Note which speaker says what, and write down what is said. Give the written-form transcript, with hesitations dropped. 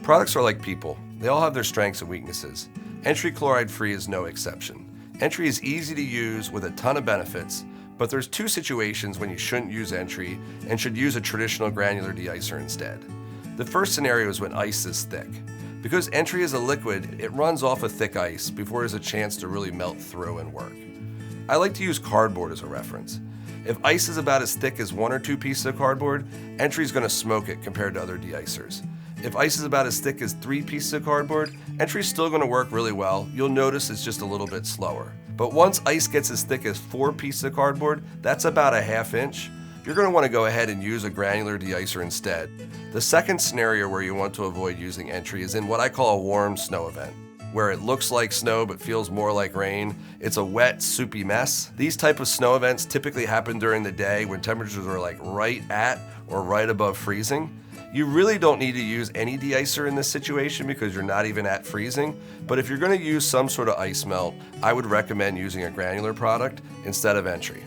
Speaker 1: Products are like people. They all have their strengths and weaknesses. Entry chloride free is no exception. Entry is easy to use with a ton of benefits, but there's two situations when you shouldn't use Entry and should use a traditional granular de-icer instead. The first scenario is when ice is thick. Because Entry is a liquid, it runs off of thick ice before there's a chance to really melt through and work. I like to use cardboard as a reference. If ice is about as thick as 1 or 2 pieces of cardboard, Entry is going to smoke it compared to other de-icers. If ice is about as thick as 3 pieces of cardboard, Entry is still going to work really well. You'll notice it's just a little bit slower. But once ice gets as thick as 4 pieces of cardboard, that's about a 1/2 inch, you're going to want to go ahead and use a granular de-icer instead. The second scenario where you want to avoid using Entry is in what I call a warm snow event, where it looks like snow but feels more like rain. It's a wet, soupy mess. These type of snow events typically happen during the day when temperatures are like right at or right above freezing. You really don't need to use any de-icer in this situation because you're not even at freezing, but if you're going to use some sort of ice melt, I would recommend using a granular product instead of Entry.